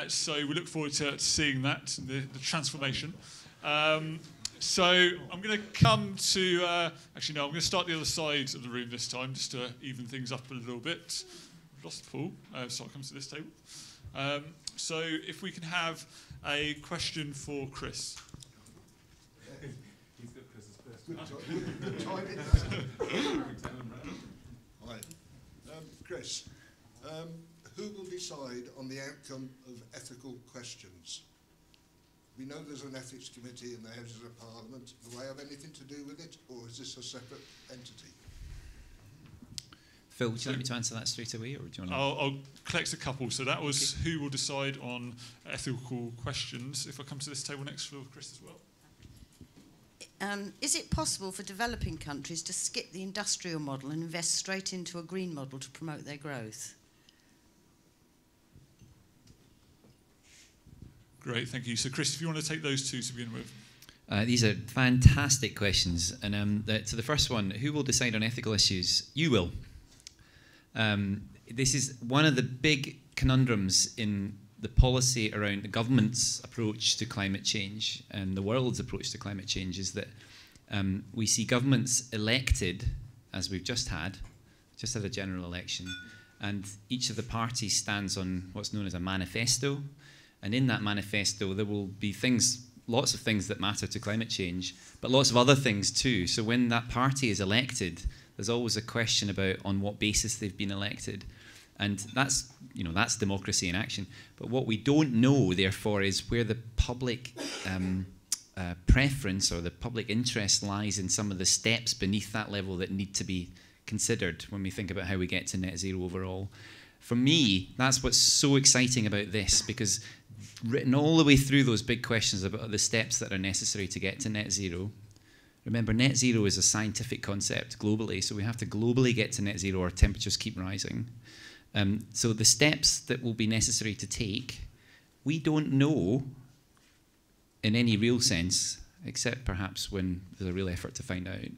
So we look forward to seeing that, the transformation. So I'm going to come to, actually no, I'm going to start the other side of the room this time, just to even things up a little bit. I've lost Paul, so I'll come to this table. So if we can have a question for Chris. He's got Chris's question. Good timing. Hi. Chris, who will decide on the outcome of ethical questions? We know there's an ethics committee in the Houses of Parliament. Do I have anything to do with it, or is this a separate entity? Phil, would you like me to answer that straight away, or do you want to? I'll collect a couple. So that was who will decide on ethical questions. If I come to this table next for Chris as well. Is it possible for developing countries to skip the industrial model and invest straight into a green model to promote their growth? Great, thank you. So Chris, if you want to take those two to begin with. These are fantastic questions. And to the first one, who will decide on ethical issues? You will. This is one of the big conundrums in the policy around the government's approach to climate change and the world's approach to climate change is that we see governments elected, as we've just had a general election, and each of the parties stands on what's known as a manifesto. And in that manifesto, there will be things, lots of things that matter to climate change, but lots of other things too. So when that party is elected, there's always a question about on what basis they've been elected. And that's, that's democracy in action. But what we don't know, therefore, is where the public preference or the public interest lies in some of the steps beneath that level that need to be considered when we think about how we get to net zero overall. For me, that's what's so exciting about this, because written all the way through those big questions about the steps that are necessary to get to net zero. Remember, net zero is a scientific concept globally, so we have to globally get to net zero or temperatures keep rising. So the steps that will be necessary to take, we don't know in any real sense, except perhaps when there's a real effort to find out,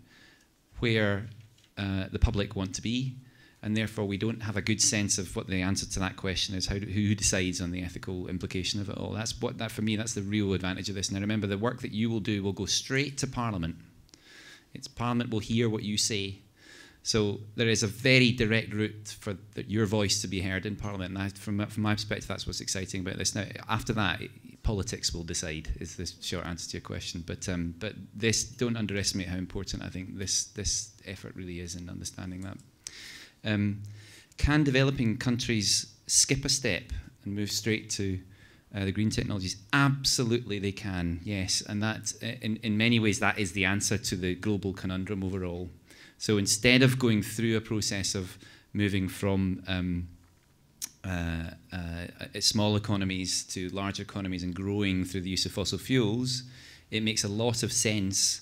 where the public want to be, and therefore we don't have a good sense of what the answer to that question is. Who decides on the ethical implication of it all? For me, that's the real advantage of this. Now remember, the work that you will do will go straight to Parliament. Parliament will hear what you say. So there is a very direct route for your voice to be heard in Parliament. And from my perspective, that's what's exciting about this. Now, after that, politics will decide, is the short answer to your question. But this, don't underestimate how important I think this effort really is in understanding that. Can developing countries skip a step and move straight to the green technologies? Absolutely they can, yes. And that, in many ways, that is the answer to the global conundrum overall. So instead of going through a process of moving from small economies to large economies and growing through the use of fossil fuels, it makes a lot of sense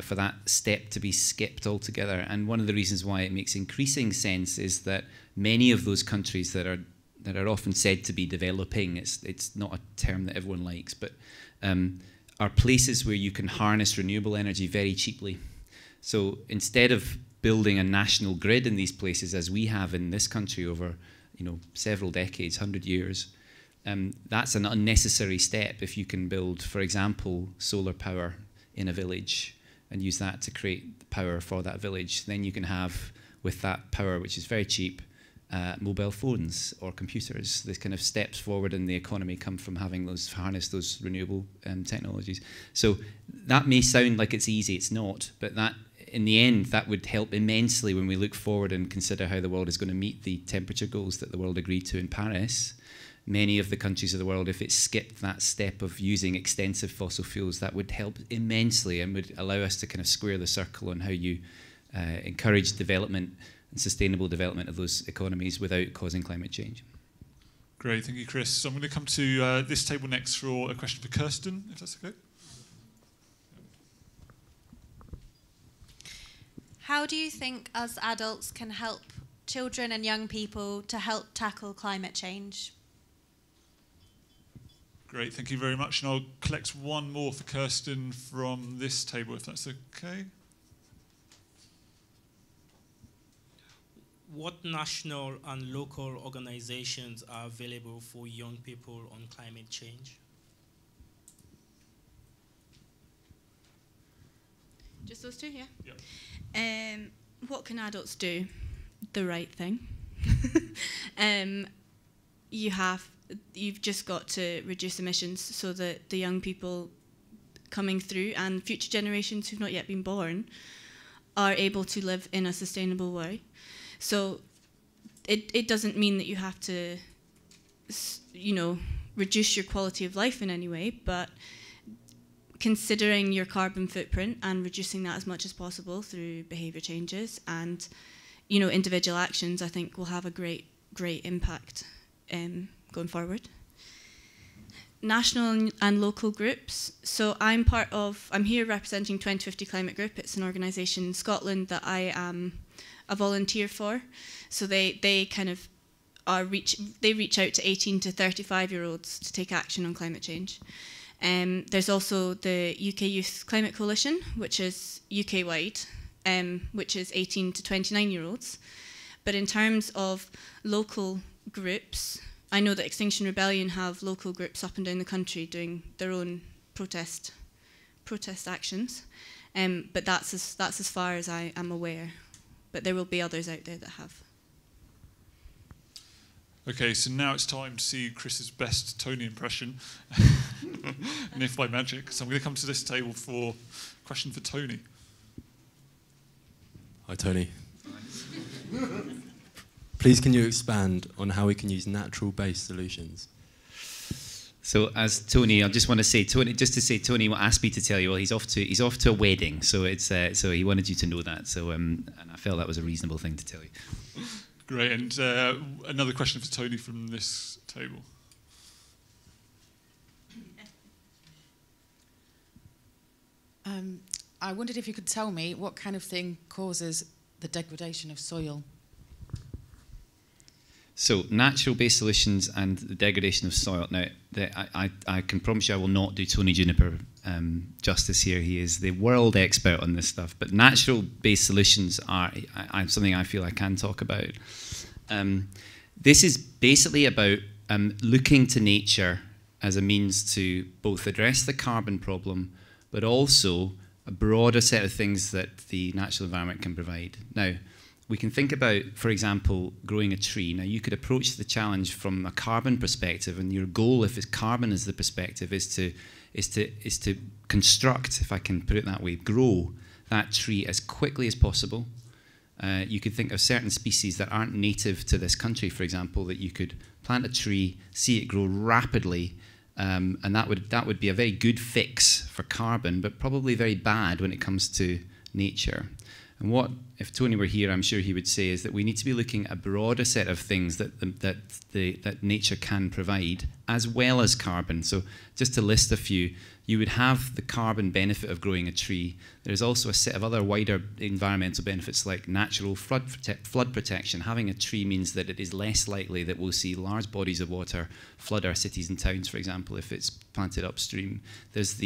for that step to be skipped altogether. And one of the reasons why it makes increasing sense is that many of those countries that are often said to be developing, it's not a term that everyone likes, but are places where you can harness renewable energy very cheaply. So instead of building a national grid in these places, as we have in this country over several decades, 100 years, that's an unnecessary step if you can build, for example, solar power in a village and use that to create the power for that village. Then you can have, with that power, which is very cheap, mobile phones or computers. The kind of steps forward in the economy come from having harness those renewable technologies. So that may sound like it's easy, it's not, but that in the end that would help immensely when we look forward and consider how the world is going to meet the temperature goals that the world agreed to in Paris. Many of the countries of the world, if it skipped that step of using extensive fossil fuels, that would help immensely and would allow us to kind of square the circle on how you encourage development and sustainable development of those economies without causing climate change. Great, thank you, Chris. So I'm going to come to this table next for a question for Kirsten, if that's okay. How do you think us adults can help children and young people to help tackle climate change? Great, thank you very much. And I'll collect one more for Kirsten from this table, if that's okay. what national and local organizations are available for young people on climate change? Just those two, yeah? Yeah. What can adults do? The right thing. You've just got to reduce emissions so that the young people coming through and future generations who've not yet been born are able to live in a sustainable way. So it doesn't mean that you have to, reduce your quality of life in any way, but considering your carbon footprint and reducing that as much as possible through behaviour changes and, individual actions, I think will have a great impact going forward. National and local groups. So I'm here representing 2050 Climate Group. It's an organisation in Scotland that I am a volunteer for. So they kind of reach out to 18 to 35-year-olds to take action on climate change. There's also the UK Youth Climate Coalition, which is UK-wide, which is 18 to 29-year-olds. But in terms of local groups, I know that Extinction Rebellion have local groups up and down the country doing their own protest actions. But that's as far as I am aware. But there will be others out there that have. Okay, so now it's time to see Chris's best Tony impression, and if by magic. So I'm going to come to this table for a question for Tony. Hi, Tony. Please, can you expand on how we can use natural-based solutions? So, as Tony, I just want to say, Tony asked me to tell you, well, he's off to a wedding, so so he wanted you to know that. So, and I felt that was a reasonable thing to tell you. Great, and another question for Tony from this table. I wondered if you could tell me what kind of thing causes the degradation of soil. So natural-based solutions and the degradation of soil. Now, I can promise you I will not do Tony Juniper justice here. He is the world expert on this stuff. But natural-based solutions are something I feel I can talk about. This is basically about looking to nature as a means to both address the carbon problem, but also a broader set of things that the natural environment can provide. Now, we can think about, for example, growing a tree. Now, you could approach the challenge from a carbon perspective, and your goal, if it's carbon as the perspective, is to construct, if I can put it that way, grow that tree as quickly as possible. You could think of certain species that aren't native to this country, for example, that you could plant a tree, see it grow rapidly, and that would be a very good fix for carbon, but probably very bad when it comes to nature. And what, if Tony were here, I'm sure he would say, is that we need to be looking at a broader set of things that nature can provide, as well as carbon. So just to list a few, you would have the carbon benefit of growing a tree. There's also a set of other wider environmental benefits like natural flood protection. Having a tree means that it is less likely that we'll see large bodies of water flood our cities and towns, for example, if it's planted upstream. There's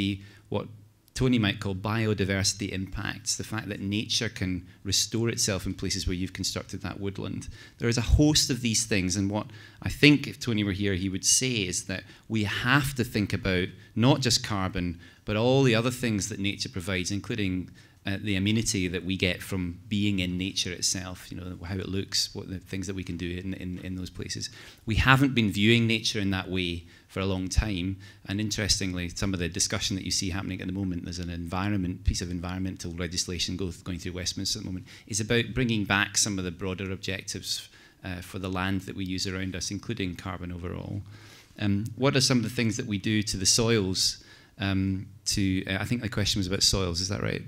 what Tony might call biodiversity impacts, the fact that nature can restore itself in places where you've constructed that woodland. There is a host of these things, and what I think if Tony were here he would say is that we have to think about not just carbon, but all the other things that nature provides, including the amenity that we get from being in nature itself, how it looks, what the things that we can do in those places. We haven't been viewing nature in that way for a long time, and interestingly, some of the discussion that you see happening at the moment, there's an piece of environmental legislation going through Westminster at the moment, is about bringing back some of the broader objectives for the land that we use around us, including carbon overall. What are some of the things that we do to the soils? I think the question was about soils, is that right?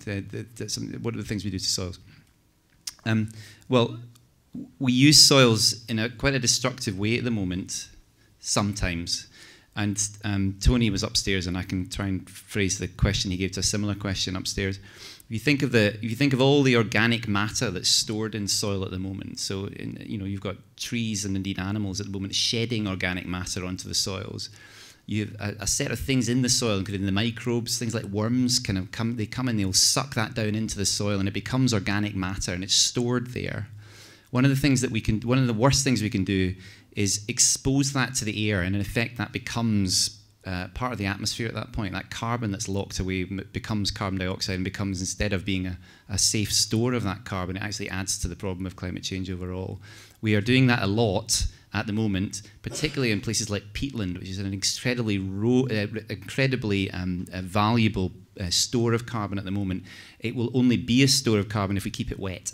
What are the things we do to soils? Well, we use soils in quite a destructive way at the moment, sometimes. And Tony was upstairs, and I can try and phrase the question he gave to a similar question upstairs. If you think of all the organic matter that's stored in soil at the moment, so you've got trees and indeed animals at the moment shedding organic matter onto the soils. You have a set of things in the soil, including the microbes, things like worms, they come and they'll suck that down into the soil, and it becomes organic matter, and it's stored there. one of the worst things we can do is expose that to the air, and in effect that becomes part of the atmosphere at that point. That carbon that's locked away becomes carbon dioxide and becomes, instead of being a safe store of that carbon, it actually adds to the problem of climate change overall. We are doing that a lot at the moment, particularly in places like peatland, which is an incredibly valuable store of carbon at the moment. It will only be a store of carbon if we keep it wet.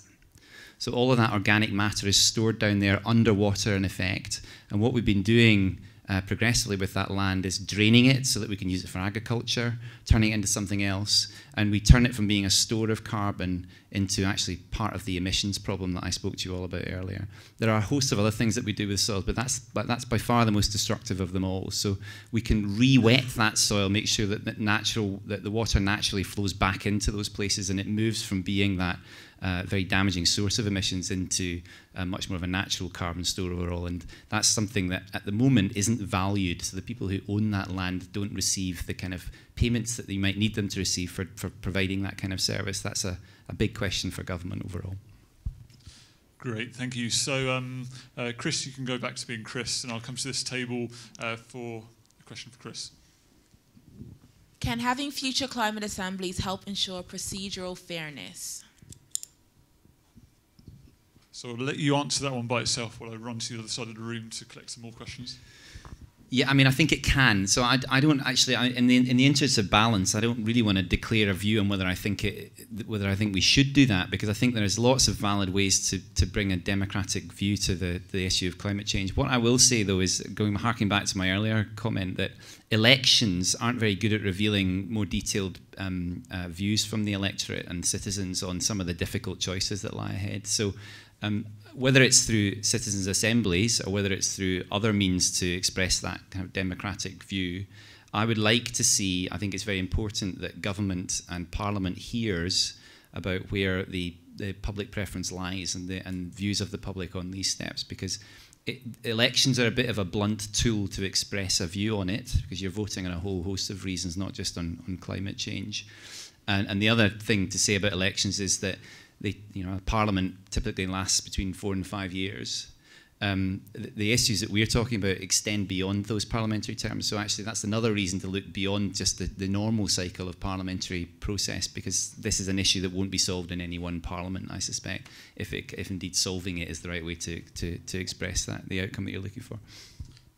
So all of that organic matter is stored down there underwater in effect. And what we've been doing progressively with that land is draining it so that we can use it for agriculture, turning it into something else, and we turn it from being a store of carbon into actually part of the emissions problem that I spoke to you all about earlier. There are a host of other things that we do with soils, but that's by far the most destructive of them all. So we can re-wet that soil, make sure that the water naturally flows back into those places, and it moves from being that very damaging source of emissions into much more of a natural carbon store overall. And that's something that at the moment isn't valued. So the people who own that land don't receive the kind of payments that they might need them to receive for providing that kind of service. That's a big question for government overall. Great, thank you. So Chris, you can go back to being Chris, and I'll come to this table for a question for Chris. Can having future climate assemblies help ensure procedural fairness? So I'll let you answer that one by itself while I run to the other side of the room to collect some more questions. Yeah, I mean, I think it can. So I don't actually, in the interest of balance, I don't really want to declare a view on whether I think we should do that, because I think there's lots of valid ways to bring a democratic view to the issue of climate change. What I will say, though, is harking back to my earlier comment, that elections aren't very good at revealing more detailed views from the electorate and citizens on some of the difficult choices that lie ahead. So whether it's through citizens' assemblies or whether it's through other means to express that kind of democratic view, I would like to see, I think it's very important that government and parliament hears about where the public preference lies and views of the public on these steps, because elections are a bit of a blunt tool to express a view on it, because you're voting on a whole host of reasons, not just on climate change. And the other thing to say about elections is that a parliament typically lasts between 4 and 5 years. The issues that we're talking about extend beyond those parliamentary terms. So actually that's another reason to look beyond just the normal cycle of parliamentary process, because this is an issue that won't be solved in any one parliament, I suspect, if indeed solving it is the right way to express the outcome that you're looking for.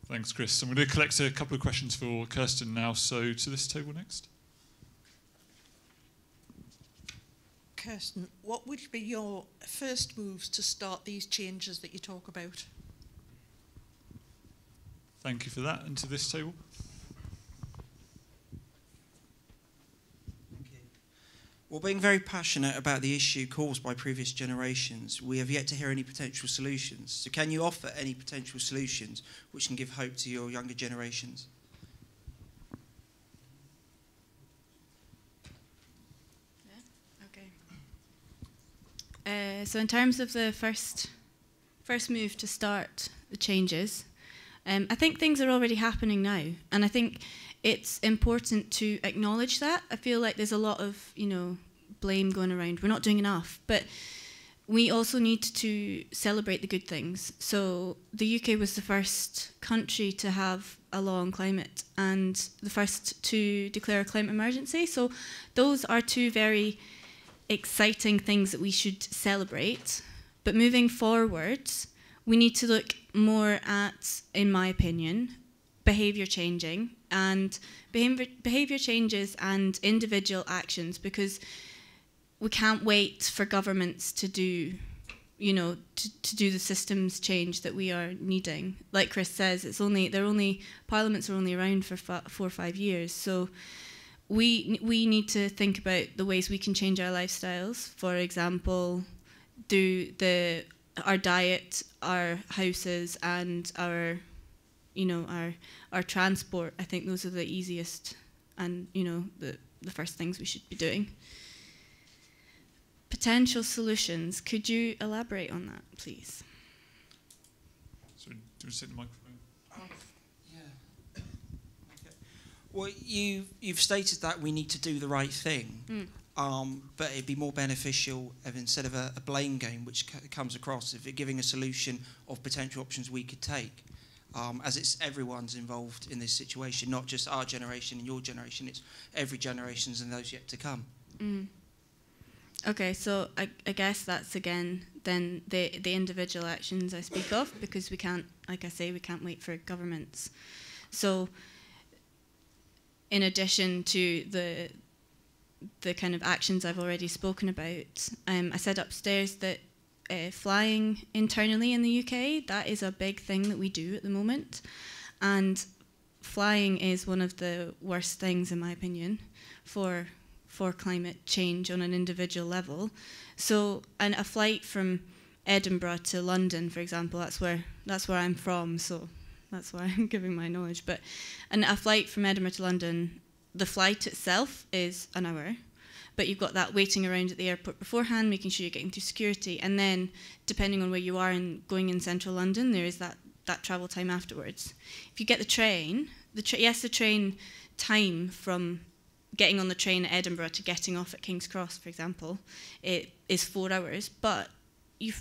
Thanks, Chris. I'm going to collect a couple of questions for Kirsten now. So to this table next. Kirsten, what would be your first moves to start these changes that you talk about? Thank you for that. And to this table. Okay. Well, being very passionate about the issue caused by previous generations, we have yet to hear any potential solutions. So can you offer any potential solutions which can give hope to your younger generations? So in terms of the first move to start the changes, I think things are already happening now, and I think it's important to acknowledge that. I feel like there's a lot of blame going around. We're not doing enough, but we also need to celebrate the good things. So the UK was the first country to have a law on climate and the first to declare a climate emergency. So those are two very exciting things that we should celebrate. But moving forwards, we need to look more at, in my opinion, behaviour changes and individual actions, because we can't wait for governments to do to do the systems change that we are needing. Like Chris says, parliaments are only around for 4 or 5 years, so we need to think about the ways we can change our lifestyles. For example, our diet, our houses, and our transport. I think those are the easiest and the first things we should be doing. Potential solutions. Could you elaborate on that, please? So, do you want to sit in the microphone? Well, you've stated that we need to do the right thing. but it'd be more beneficial if instead of a blame game, which comes across, if you're giving a solution of potential options we could take, as it's everyone's involved in this situation, not just our generation and your generation, it's every generation's and those yet to come. Okay, so I guess that's again then the individual actions I speak of, because we can't, like I say, we can't wait for governments. So in addition to the kind of actions I've already spoken about, I said upstairs that flying internally in the UK, that is a big thing that we do at the moment, and flying is one of the worst things, in my opinion, for climate change on an individual level. So, and a flight from Edinburgh to London, for example, that's where I'm from, so that's why I'm giving my knowledge. But a flight from Edinburgh to London, the flight itself is an hour, but you've got that waiting around at the airport beforehand, making sure you're getting through security, and then depending on where you are and going in central London, there is that travel time afterwards. If you get the train, the train time from getting on the train at Edinburgh to getting off at King's Cross, for example, it is 4 hours, but you're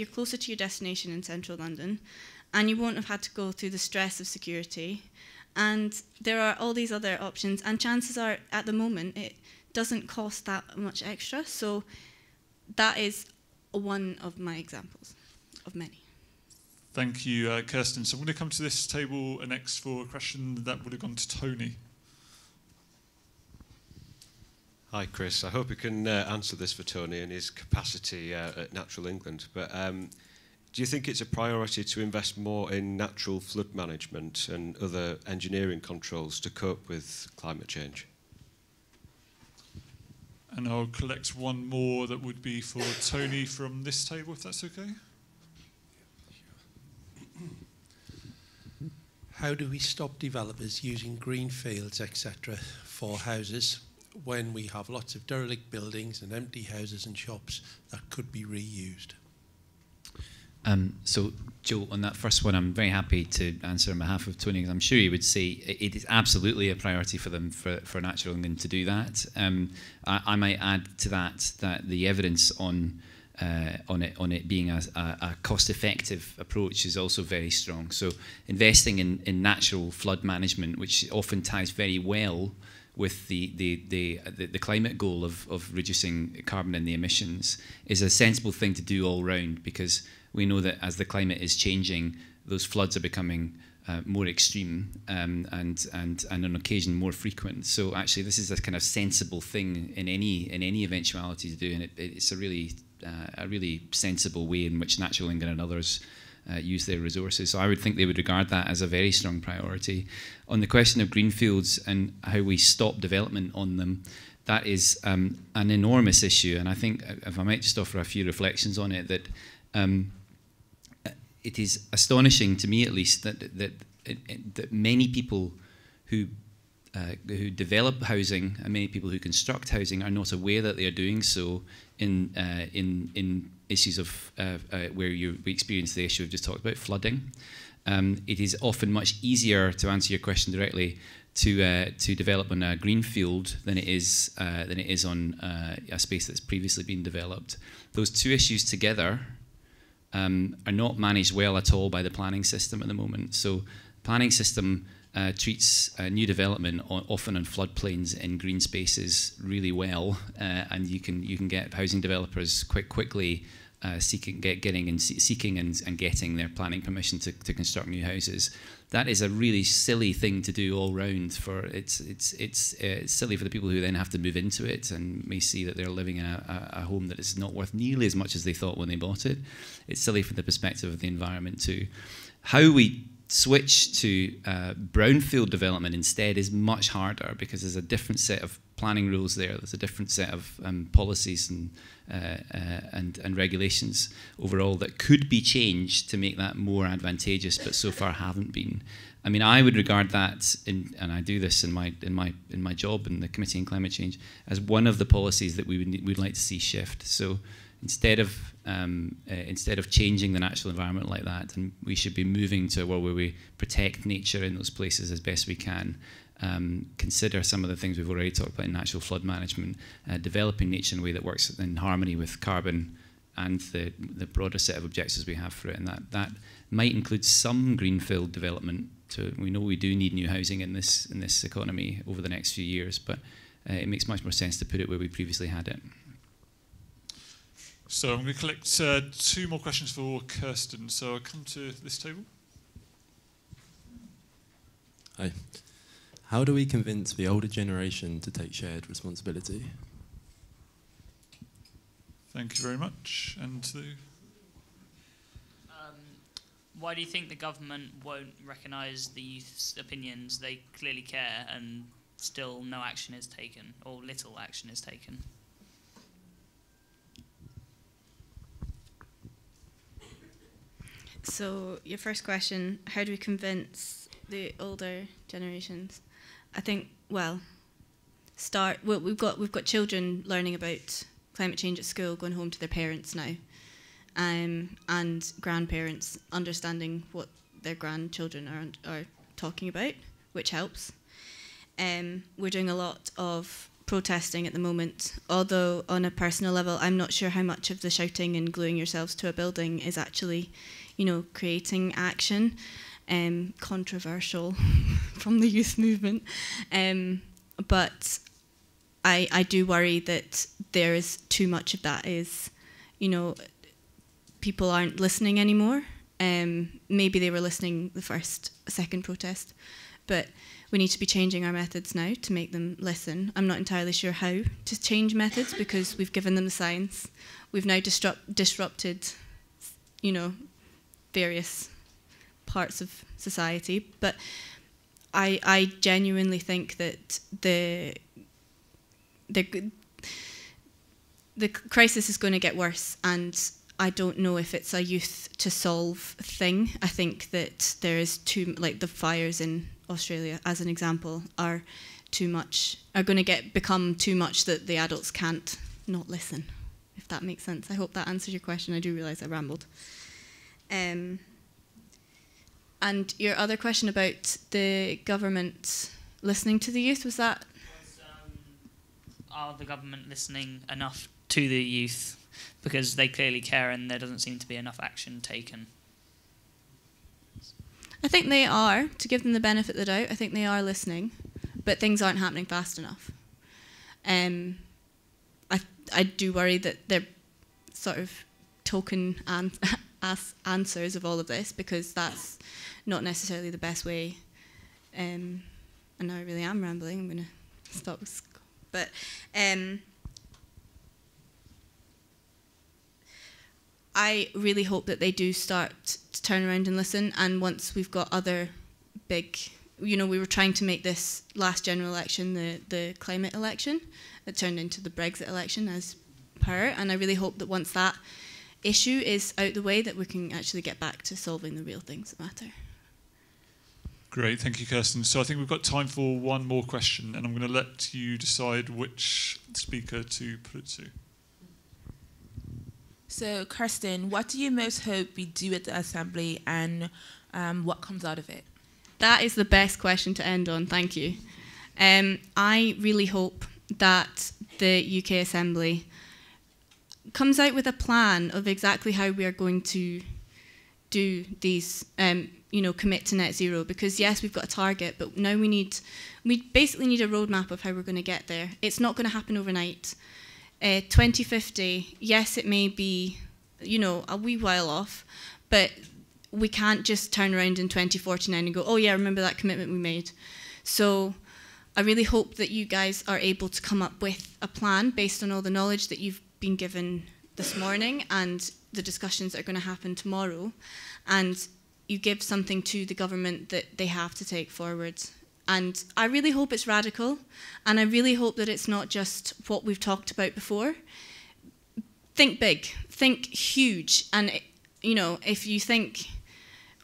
closer to your destination in central London, and you won't have had to go through the stress of security. And there are all these other options, and chances are, at the moment, it doesn't cost that much extra. So that is one of my examples of many. Thank you, Kirsten. So I'm going to come to this table next for a question that would have gone to Tony. Hi, Chris. I hope you can answer this for Tony and his capacity at Natural England. But do you think it's a priority to invest more in natural flood management and other engineering controls to cope with climate change? And I'll collect one more that would be for Tony from this table, if that's okay. How do we stop developers using green fields, etc., for houses when we have lots of derelict buildings and empty houses and shops that could be reused? So, Joe, on that first one, I'm very happy to answer on behalf of Tony, because I'm sure he would say it is absolutely a priority for them, for Natural England to do that. I might add to that the evidence on it being a cost-effective approach is also very strong. So, investing in natural flood management, which often ties very well with the climate goal of reducing carbon in the emissions, is a sensible thing to do all round, because we know that as the climate is changing, those floods are becoming more extreme and on occasion more frequent. So actually, this is a kind of sensible thing in any eventuality to do, and it's a really sensible way in which Natural England and others use their resources. So I would think they would regard that as a very strong priority. On the question of greenfields and how we stop development on them, that is an enormous issue. And I think, if I might just offer a few reflections on it, that it is astonishing to me, at least, that many people who develop housing and many people who construct housing are not aware that they are doing so in issues of where we experience the issue we've just talked about, flooding. It is often much easier, to answer your question directly, to develop on a greenfield than it is on a space that's previously been developed. Those two issues together are not managed well at all by the planning system at the moment. So, planning system treats new development often on floodplains in green spaces really well, and you can get housing developers quickly seeking and getting their planning permission to construct new houses. That is a really silly thing to do all round. It's silly for the people who then have to move into it and may see that they're living in a home that is not worth nearly as much as they thought when they bought it. It's silly from the perspective of the environment too. How we switch to brownfield development instead is much harder, because there's a different set of planning rules there. There's a different set of policies and regulations overall that could be changed to make that more advantageous, but so far haven't been. I mean, I would regard that, and I do this in my job in the Committee on Climate Change, as one of the policies that we'd like to see shift. So, instead of changing the natural environment like that, and we should be moving to a world where we protect nature in those places as best we can. Consider some of the things we've already talked about in natural flood management, developing nature in a way that works in harmony with carbon and the broader set of objectives we have for it, and that might include some greenfield development. We know we do need new housing in this economy over the next few years, but it makes much more sense to put it where we previously had it. So I'm going to collect 2 more questions for Kirsten. So I'll come to this table. Hi. How do we convince the older generation to take shared responsibility? Thank you very much. And why do you think the government won't recognise the youth's opinions? They clearly care, and still no action is taken, or little action is taken. So your first question, how do we convince the older generations? I think, we've got children learning about climate change at school, going home to their parents now, and grandparents understanding what their grandchildren are talking about, which helps. We're doing a lot of protesting at the moment, although on a personal level, I'm not sure how much of the shouting and gluing yourselves to a building is actually, creating action. Controversial from the youth movement. But I do worry that there is too much of that is, people aren't listening anymore. Maybe they were listening the second protest, but we need to be changing our methods now to make them listen. I'm not entirely sure how to change methods because we've given them the science. We've now disrupted, various parts of society, but I genuinely think that the crisis is going to get worse, and I don't know if it's a youth to solve thing. I think that there is the fires in Australia, as an example, are going to become too much that the adults can't not listen, if that makes sense. I hope that answers your question. I do realise I rambled. And your other question about the government listening to the youth, was that? Are the government listening enough to the youth? Because they clearly care and there doesn't seem to be enough action taken. I think they are, to give them the benefit of the doubt, I think they are listening, but things aren't happening fast enough. I do worry that they're sort of token answers of all of this, because that's not necessarily the best way. And now I really am rambling. I'm going to stop. But I really hope that they do start to turn around and listen. And once we've got other big, we were trying to make this last general election the climate election that turned into the Brexit election as per. And I really hope that once that issue is out the way, that we can actually get back to solving the real things that matter. Great, thank you, Kirsten. So I think we've got time for one more question, and I'm going to let you decide which speaker to put it to. So, Kirsten, what do you most hope we do at the Assembly, and what comes out of it? That is the best question to end on, thank you. I really hope that the UK Assembly comes out with a plan of exactly how we are going to do these, commit to net zero. Because yes, we've got a target, but now we basically need a roadmap of how we're going to get there. It's not going to happen overnight. 2050, yes, it may be, a wee while off, but we can't just turn around in 2049 and go, oh yeah, remember that commitment we made. So I really hope that you guys are able to come up with a plan based on all the knowledge that you've been given this morning and the discussions that are going to happen tomorrow, and you give something to the government that they have to take forward. And I really hope it's radical, and I really hope that it's not just what we've talked about before. Think big, think huge, and if you think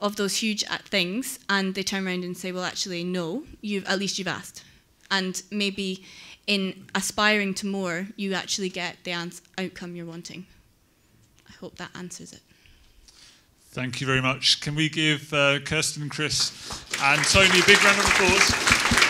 of those huge things and they turn around and say, well, actually, no, at least you've asked. And maybe in aspiring to more, you actually get the outcome you're wanting. hope that answers it. Thank you very much. Can we give Kirsten, Chris and Tony a big round of applause?